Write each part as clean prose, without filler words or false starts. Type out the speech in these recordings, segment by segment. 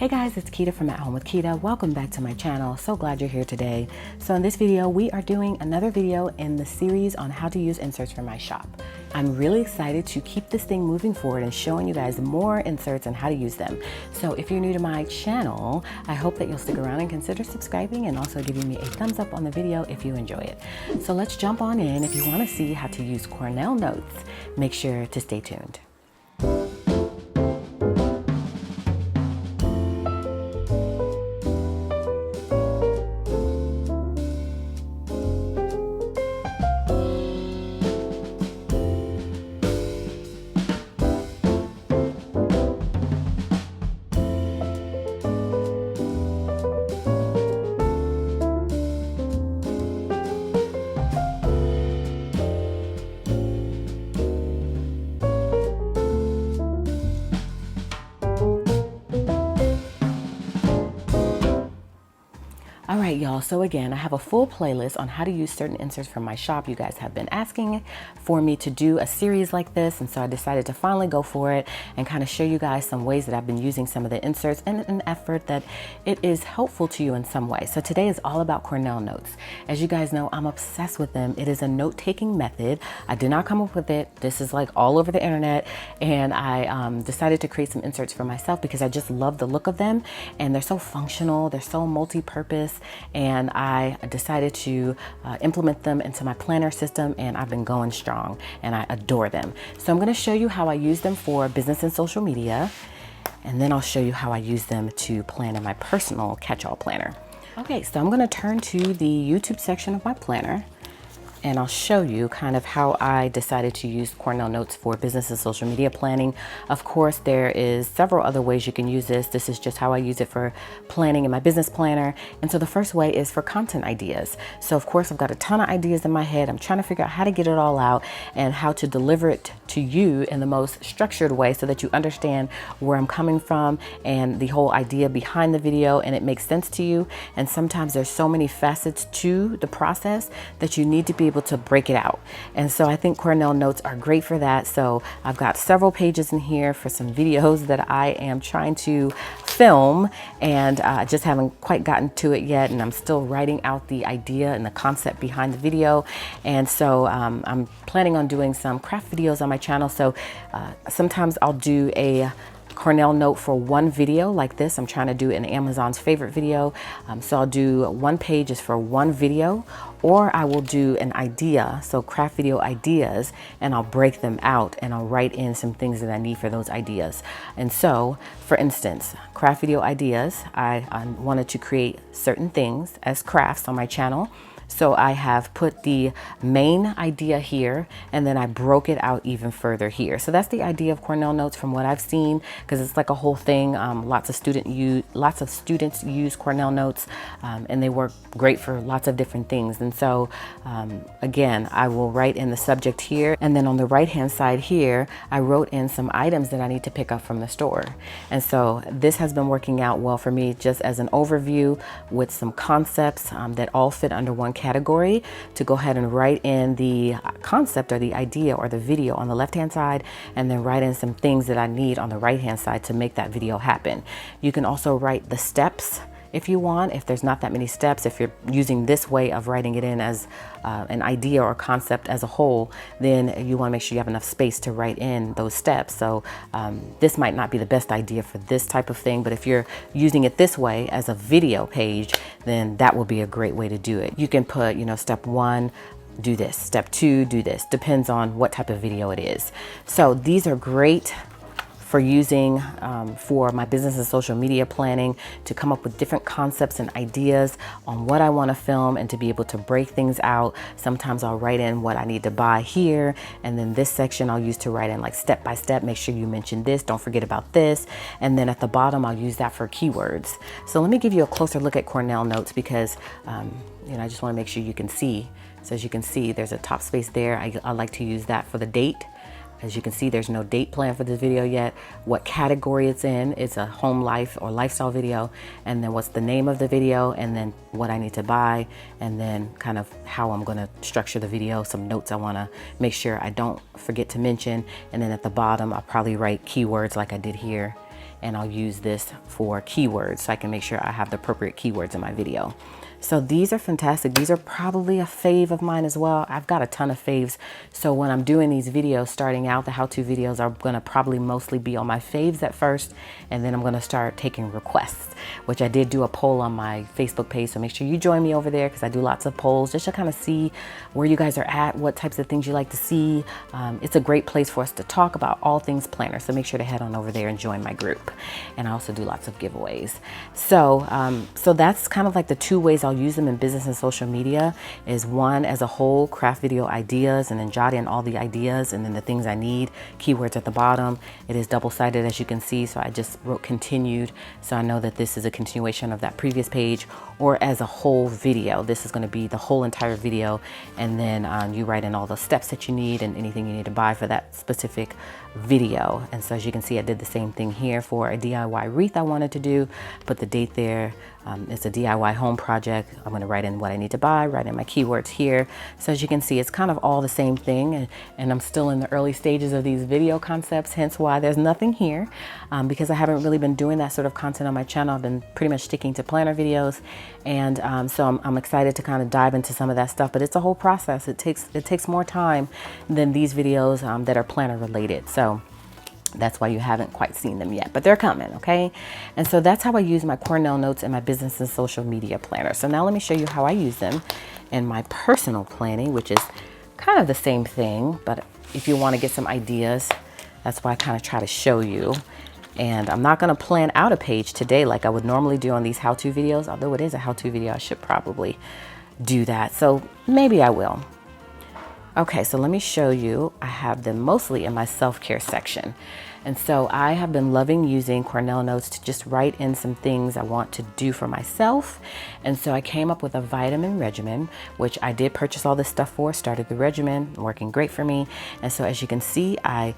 Hey guys, it's Quita from At Home with Quita. Welcome back to my channel. So glad you're here today. So in this video, we are doing another video in the series on how to use inserts for my shop. I'm really excited to keep this thing moving forward and showing you guys more inserts and how to use them. So if you're new to my channel, I hope that you'll stick around and consider subscribing and also giving me a thumbs up on the video if you enjoy it. So let's jump on in. If you want to see how to use Cornell Notes, make sure to stay tuned. All right, y'all. So again, I have a full playlist on how to use certain inserts from my shop. You guys have been asking for me to do a series like this, and so I decided to finally go for it and kind of show you guys some ways that I've been using some of the inserts in an effort that it is helpful to you in some way. So today is all about Cornell Notes. As you guys know, I'm obsessed with them. It is a note-taking method. I did not come up with it. This is like all over the internet, and I decided to create some inserts for myself because I just love the look of them, and they're so functional. They're so multi-purpose. And I decided to implement them into my planner system, and I've been going strong and I adore them. So I'm going to show you how I use them for business and social media, and then I'll show you how I use them to plan in my personal catch-all planner. Okay, so I'm going to turn to the YouTube section of my planner, and I'll show you kind of how I decided to use Cornell Notes for business and social media planning. Of course, there is several other ways you can use this. This is just how I use it for planning in my business planner. And so the first way is for content ideas. So of course, I've got a ton of ideas in my head. I'm trying to figure out how to get it all out and how to deliver it to you in the most structured way so that you understand where I'm coming from and the whole idea behind the video, and it makes sense to you. And sometimes there's so many facets to the process that you need to be able to break it out. And so I think Cornell Notes are great for that. So I've got several pages in here for some videos that I am trying to film, and I just haven't quite gotten to it yet. And I'm still writing out the idea and the concept behind the video. And so I'm planning on doing some craft videos on my channel. So sometimes I'll do a Cornell Note for one video like this. I'm trying to do an Amazon's favorite video. So I'll do one page is for one video, or I will do an idea, so craft video ideas, and I'll break them out and I'll write in some things that I need for those ideas. And so, for instance, craft video ideas, I wanted to create certain things as crafts on my channel. So I have put the main idea here, and then I broke it out even further here. So that's the idea of Cornell Notes from what I've seen, because it's like a whole thing. Lots of students use Cornell Notes, and they work great for lots of different things. And so again, I will write in the subject here, and then on the right hand side here, I wrote in some items that I need to pick up from the store. And so this has been working out well for me, just as an overview with some concepts that all fit under one category, to go ahead and write in the concept or the idea or the video on the left hand side, and then write in some things that I need on the right hand side to make that video happen. You can also write the steps if you want. If there's not that many steps, if you're using this way of writing it in as an idea or concept as a whole, then you want to make sure you have enough space to write in those steps. So this might not be the best idea for this type of thing, but if you're using it this way as a video page, then that will be a great way to do it. You can put, you know, step 1, do this, step 2, do this. Depends on what type of video it is. So these are great for using for my business and social media planning, to come up with different concepts and ideas on what I want to film and to be able to break things out. Sometimes I'll write in what I need to buy here, and then this section I'll use to write in like step by step, make sure you mention this, don't forget about this, and then at the bottom I'll use that for keywords. So let me give you a closer look at Cornell Notes, because you know, I just want to make sure you can see. So as you can see, there's a top space there. I like to use that for the date. As you can see, there's no date plan for this video yet. What category it's in, it's a home life or lifestyle video. And then what's the name of the video, and then what I need to buy, and then kind of how I'm gonna structure the video, some notes I wanna make sure I don't forget to mention. And then at the bottom, I'll probably write keywords like I did here. and I'll use this for keywords so I can make sure I have the appropriate keywords in my video. So these are fantastic. These are probably a fave of mine as well. I've got a ton of faves. So when I'm doing these videos, starting out, the how-to videos are gonna probably mostly be on my faves at first, and then I'm gonna start taking requests, which I did do a poll on my Facebook page. So make sure you join me over there because I do lots of polls just to kind of see where you guys are at, what types of things you like to see. It's a great place for us to talk about all things planner. So make sure to head on over there and join my group. And I also do lots of giveaways. So, so that's kind of like the two ways I'll use them in business and social media is one as a whole, craft video ideas, and then jot in all the ideas and then the things I need, keywords at the bottom. It is double-sided as you can see, so I just wrote continued, so I know that this is a continuation of that previous page, or as a whole video. This is going to be the whole entire video, and then you write in all the steps that you need and anything you need to buy for that specific video. And so as you can see, I did the same thing here for a DIY wreath I wanted to do, put the date there. It's a DIY home project. I'm going to write in what I need to buy, write in my keywords here. So as you can see, it's kind of all the same thing, and I'm still in the early stages of these video concepts, hence why there's nothing here, because I haven't really been doing that sort of content on my channel. I've been pretty much sticking to planner videos, and so I'm excited to kind of dive into some of that stuff, but it's a whole process. It takes more time than these videos that are planner related. So that's why you haven't quite seen them yet, but they're coming, okay? And so that's how I use my Cornell Notes in my business and social media planner. So now let me show you how I use them in my personal planning, which is kind of the same thing, but if you want to get some ideas, that's why I kind of try to show you. And I'm not going to plan out a page today like I would normally do on these how-to videos, although it is a how-to video, I should probably do that. So maybe I will. Okay, so let me show you. I have them mostly in my self-care section. And so I have been loving using Cornell Notes to just write in some things I want to do for myself. And so I came up with a vitamin regimen, which I did purchase all this stuff for, started the regimen, working great for me. And so as you can see, I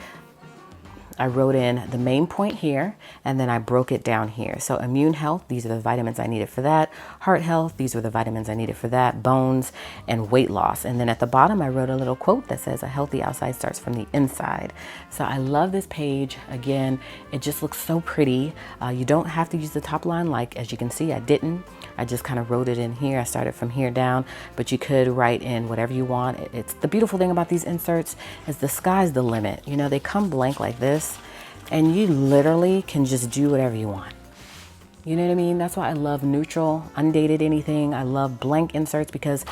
wrote in the main point here, and then I broke it down here. So immune health, these are the vitamins I needed for that. Heart health, these were the vitamins I needed for that. Bones, and weight loss. And then at the bottom, I wrote a little quote that says, a healthy outside starts from the inside. So I love this page. Again, it just looks so pretty. You don't have to use the top line, like as you can see, I didn't. I just kind of wrote it in here. I started from here down, but you could write in whatever you want. It's the beautiful thing about these inserts is the sky's the limit. You know, they come blank like this, and you literally can just do whatever you want. You know what I mean? That's why I love neutral, undated anything. I love blank inserts because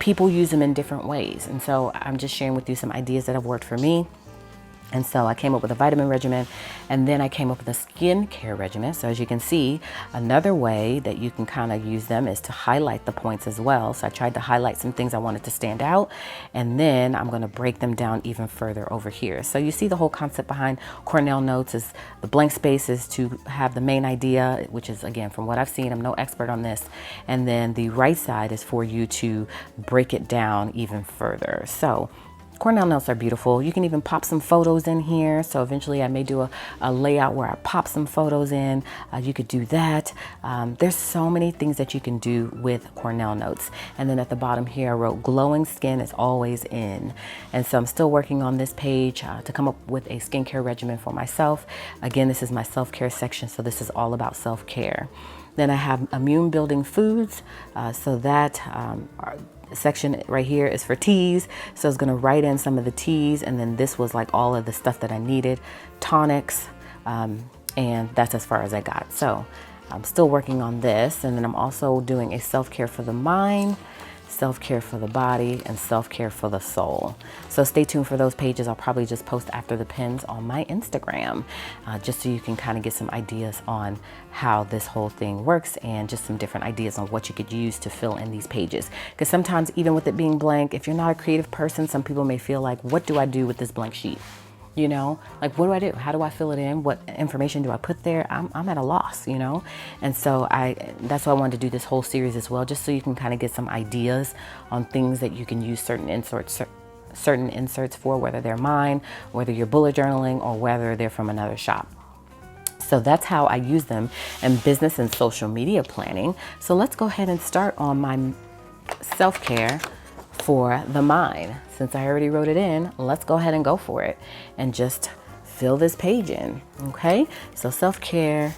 people use them in different ways. And so I'm just sharing with you some ideas that have worked for me. And so I came up with a vitamin regimen, and then I came up with a skincare regimen. So as you can see, another way that you can kind of use them is to highlight the points as well. So I tried to highlight some things I wanted to stand out, and then I'm going to break them down even further over here. So you see the whole concept behind Cornell Notes is the blank spaces to have the main idea, which is, again, from what I've seen, I'm no expert on this. And then the right side is for you to break it down even further. So Cornell Notes are beautiful. You can even pop some photos in here. So eventually I may do a layout where I pop some photos in. You could do that. There's so many things that you can do with Cornell Notes. And then at the bottom here, I wrote glowing skin is always in. And so I'm still working on this page to come up with a skincare regimen for myself. Again, this is my self-care section. So this is all about self-care. Then I have immune building foods. So that section right here is for teas. So I was going to write in some of the teas, and then this was like all of the stuff that I needed, tonics, and that's as far as I got. So I'm still working on this, and then I'm also doing a self-care for the mind, self-care for the body, and self-care for the soul. So stay tuned for those pages. I'll probably just post after the pins on my Instagram, just so you can kind of get some ideas on how this whole thing works and just some different ideas on what you could use to fill in these pages. Because sometimes even with it being blank, if you're not a creative person, some people may feel like, what do I do with this blank sheet? You know, like, what do I do? How do I fill it in? What information do I put there? I'm at a loss, you know? And so that's why I wanted to do this whole series as well, just so you can kind of get some ideas on things that you can use certain inserts for, whether they're mine, whether you're bullet journaling, or whether they're from another shop. So that's how I use them in business and social media planning. So let's go ahead and start on my self-care for the mind. Since I already wrote it in, let's go ahead and go for it and just fill this page in. Okay, so self-care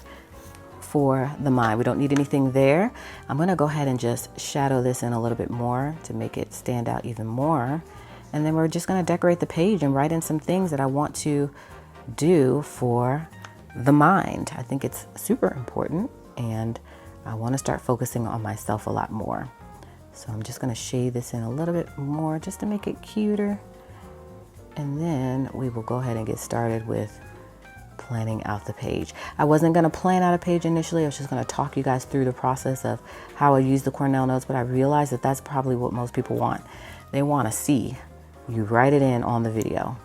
for the mind. We don't need anything there. I'm going to go ahead and just shadow this in a little bit more to make it stand out even more. And then we're just going to decorate the page and write in some things that I want to do for the mind. I think it's super important, and I want to start focusing on myself a lot more. So I'm just going to shade this in a little bit more just to make it cuter. And then we will go ahead and get started with planning out the page. I wasn't going to plan out a page initially. I was just going to talk you guys through the process of how I use the Cornell Notes, but I realized that that's probably what most people want. They want to see you write it in on the video.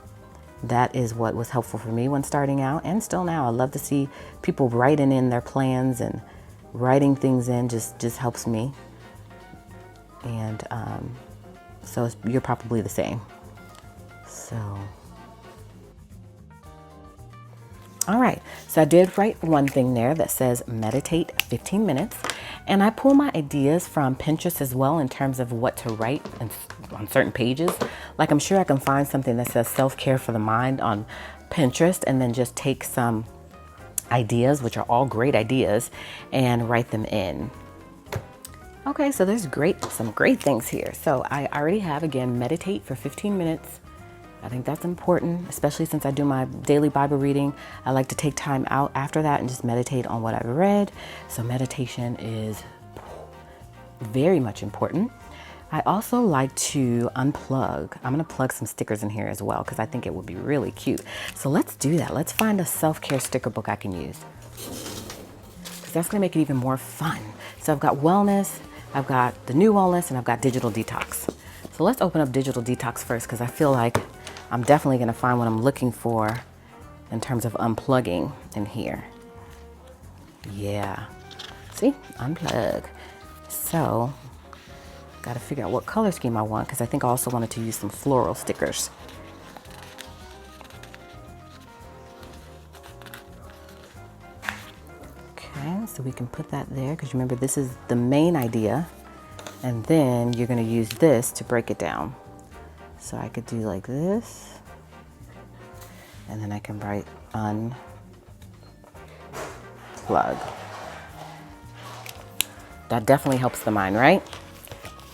That is what was helpful for me when starting out, and still now. I love to see people writing in their plans, and writing things in just helps me. And so you're probably the same. So, all right, so I did write one thing there that says meditate 15 minutes. And I pull my ideas from Pinterest as well in terms of what to write on certain pages. Like, I'm sure I can find something that says self-care for the mind on Pinterest, and then just take some ideas, which are all great ideas, and write them in. Okay, so there's some great things here. So I already have, again, meditate for 15 minutes. I think that's important, especially since I do my daily Bible reading. I like to take time out after that and just meditate on what I've read. So meditation is very much important. I also like to unplug. I'm going to plug some stickers in here as well because I think it would be really cute. So let's do that. Let's find a self-care sticker book I can use, because that's going to make it even more fun. So I've got wellness, I've got the new wellness, and I've got digital detox. So let's open up digital detox first, because I feel like I'm definitely going to find what I'm looking for in terms of unplugging in here. Yeah. See? Unplug. So, got to figure out what color scheme I want, because I think I also wanted to use some floral stickers. Okay, so we can put that there, because remember, this is the main idea. And then you're going to use this to break it down. So I could do like this, and then I can write unplug. That definitely helps the mind, right?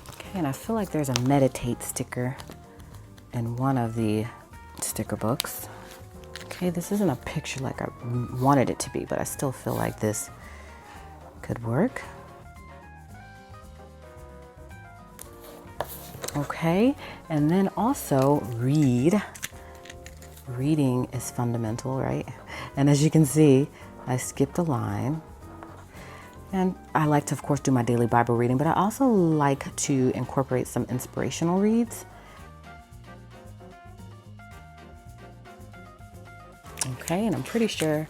Okay, and I feel like there's a meditate sticker in one of the sticker books. Okay, this isn't a picture like I wanted it to be, but I still feel like this could work. Okay, and then also read. Reading is fundamental, right? And as you can see, I skipped a line. And I like to, of course, do my daily Bible reading, but I also like to incorporate some inspirational reads. Okay, and I'm pretty sure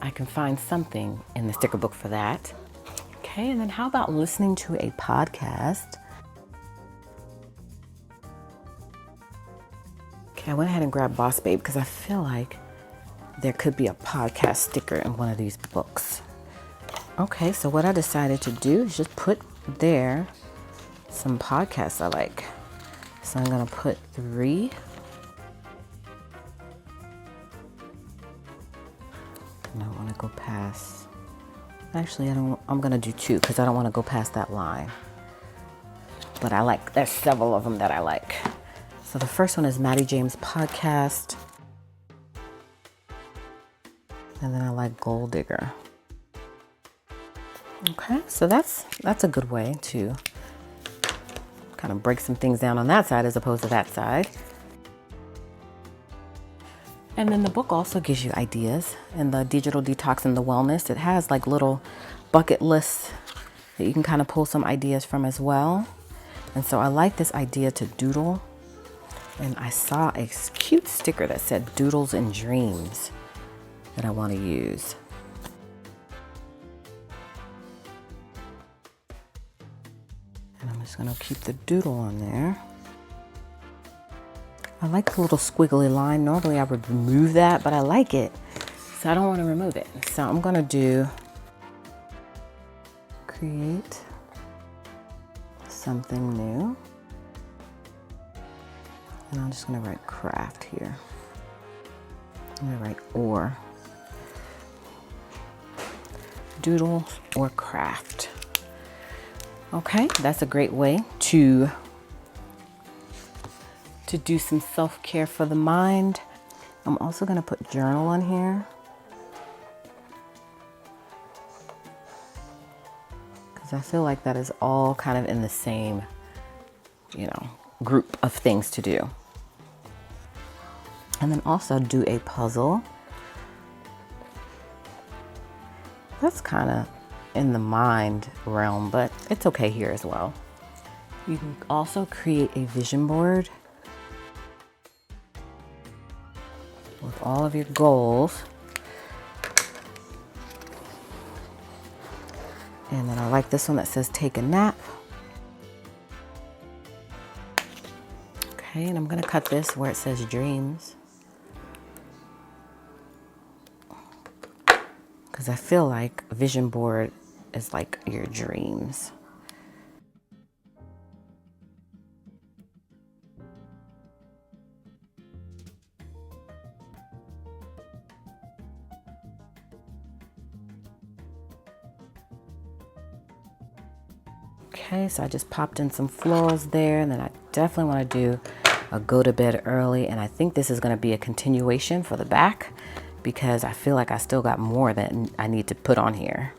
I can find something in the sticker book for that. Okay, and then how about listening to a podcast? Okay, I went ahead and grabbed Boss Babe because I feel like there could be a podcast sticker in one of these books. Okay, so what I decided to do is just put there some podcasts I like. So I'm going to put 3. I don't want to go past. Actually, I'm going to do 2 because I don't want to go past that line. But there's several of them that I like. So the first one is Maddie James' podcast. And then I like Gold Digger. Okay, so that's a good way to kind of break some things down on that side as opposed to that side. And then the book also gives you ideas. In the digital detox and the wellness, it has like little bucket lists that you can kind of pull some ideas from as well. And so I like this idea to doodle. And I saw a cute sticker that said Doodles and Dreams that I want to use. And I'm just going to keep the doodle on there. I like the little squiggly line. Normally I would remove that, but I like it. So I don't want to remove it. So I'm going to do create something new. And I'm just going to write craft here. Let me write or. Doodle or craft. Okay, that's a great way to do some self-care for the mind. I'm also going to put journal on here because I feel like that is all kind of in the same, you know, group of things to do. And then also do a puzzle. That's kind of in the mind realm, but it's okay here as well. You can also create a vision board with all of your goals. And then I like this one that says take a nap. Okay, and I'm gonna cut this where it says dreams, because I feel like a vision board is like your dreams. Okay, so I just popped in some florals there, and then I definitely want to do a go to bed early, and I think this is going to be a continuation for the back because I feel like I still got more that I need to put on here,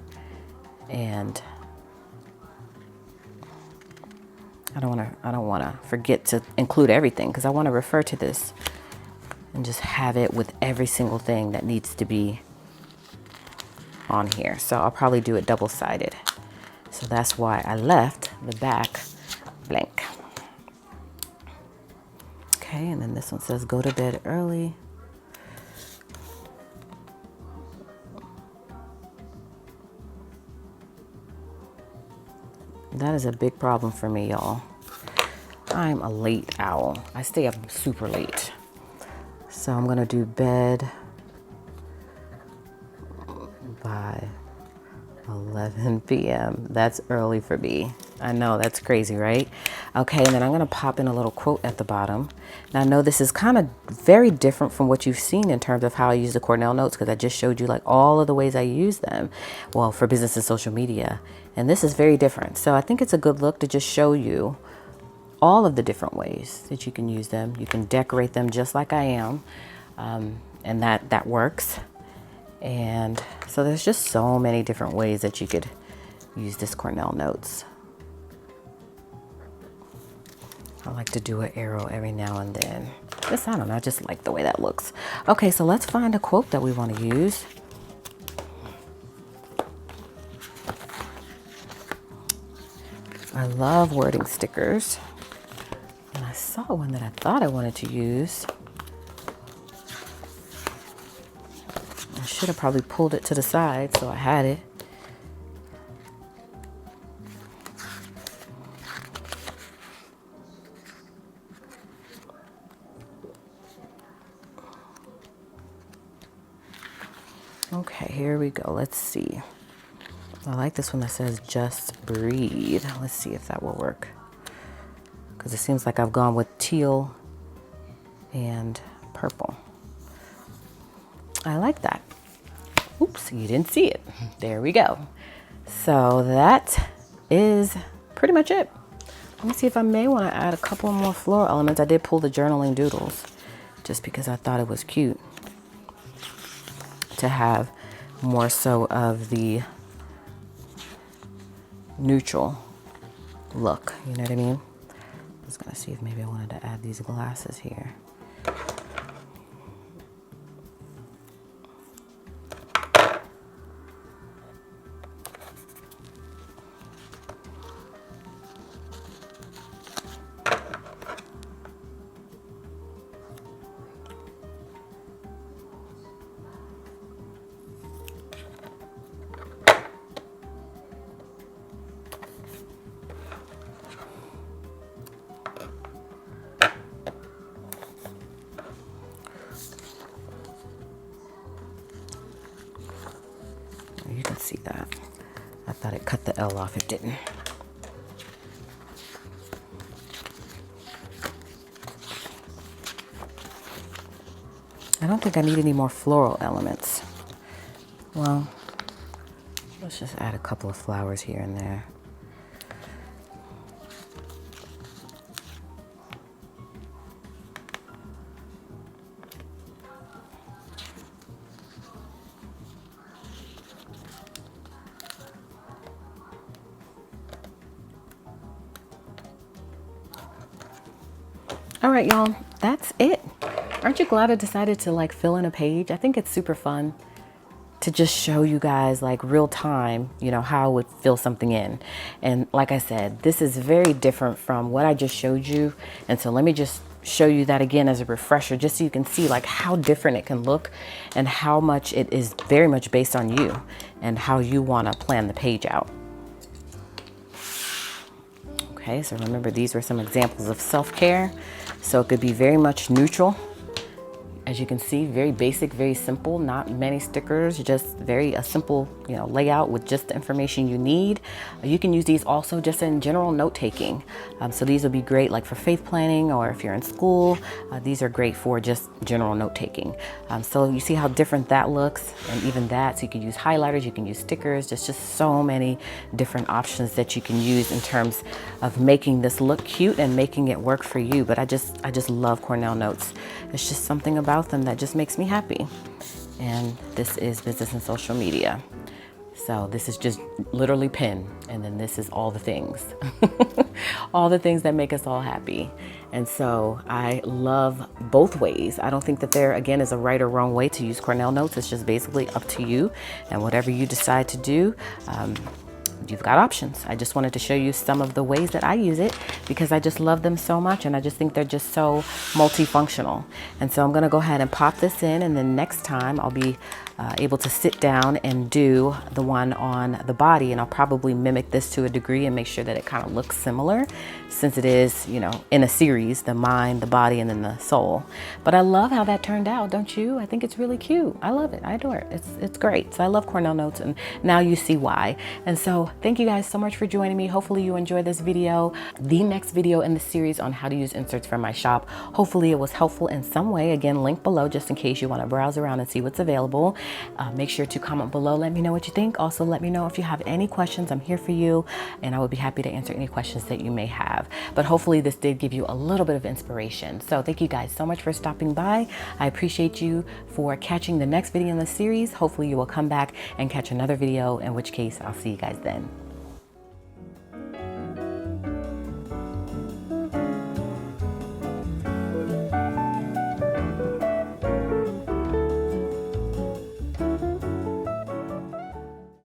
and I don't want to forget to include everything because I want to refer to this and just have it with every single thing that needs to be on here. So I'll probably do it double-sided. So that's why I left the back blank. Okay, and then this one says go to bed early. That is a big problem for me, y'all. I'm a late owl. I stay up super late. So I'm gonna do bed by 11 p.m. That's early for me. I know, that's crazy, right? Okay, and then I'm gonna pop in a little quote at the bottom. Now I know this is kind of very different from what you've seen in terms of how I use the Cornell Notes, because I just showed you like all of the ways I use them, well, for business and social media. And this is very different. So I think it's a good look to just show you all of the different ways that you can use them. You can decorate them just like I am, and that works. And so there's just so many different ways that you could use this Cornell Notes. I like to do an arrow every now and then. Just, I don't know, I just like the way that looks. Okay, so let's find a quote that we want to use. I love wording stickers. And I saw one that I thought I wanted to use. I should have probably pulled it to the side so I had it. Okay, here we go. Let's see. I like this one that says just breathe. Let's see if that will work, because it seems like I've gone with teal and purple. I like that. Oops, you didn't see it. There we go. So that is pretty much it. Let me see if I may want to add a couple more floral elements. I did pull the journaling doodles just because I thought it was cute to have more so of the neutral look, you know what I mean? I was gonna see if maybe I wanted to add these glasses here. You can see that. I thought it cut the L off, it didn't. I don't think I need any more floral elements. Well, let's just add a couple of flowers here and there. All right, y'all, that's it. Aren't you glad I decided to like fill in a page? I think it's super fun to just show you guys like real time, you know, how I would fill something in. And like I said, this is very different from what I just showed you. And so let me just show you that again as a refresher, just so you can see like how different it can look and how much it is very much based on you and how you want to plan the page out. Okay, so remember, these were some examples of self-care. So it could be very much neutral. As you can see, very basic, very simple, not many stickers, just very a simple, you know, layout with just the information you need. You can use these also just in general note taking. So these will be great like for faith planning, or if you're in school, these are great for just general note taking. So you see how different that looks, and even that, so you can use highlighters, you can use stickers, just so many different options that you can use in terms of making this look cute and making it work for you. But I just love Cornell Notes. It's just something about them that just makes me happy. And this is business and social media. So this is just literally pen, and then this is all the things. All the things that make us all happy. And so I love both ways. I don't think that there again is a right or wrong way to use Cornell Notes. It's just basically up to you, and whatever you decide to do, you've got options. I just wanted to show you some of the ways that I use it because I just love them so much, and I just think they're just so multifunctional. And so I'm gonna go ahead and pop this in, and then next time I'll be able to sit down and do the one on the body, and I'll probably mimic this to a degree and make sure that it kind of looks similar, since it is, you know, in a series, the mind, the body, and then the soul. But I love how that turned out, don't you? I think it's really cute. I love it. I adore it. It's great. So I love Cornell Notes, and now you see why. And so thank you guys so much for joining me. Hopefully you enjoyed this video. The next video in the series on how to use inserts from my shop. Hopefully it was helpful in some way. Again, link below just in case you want to browse around and see what's available. Make sure to comment below. Let me know what you think. Also, let me know if you have any questions. I'm here for you, and I would be happy to answer any questions that you may have. But hopefully this did give you a little bit of inspiration. So thank you guys so much for stopping by. I appreciate you for catching the next video in the series. Hopefully you will come back and catch another video, in which case I'll see you guys then.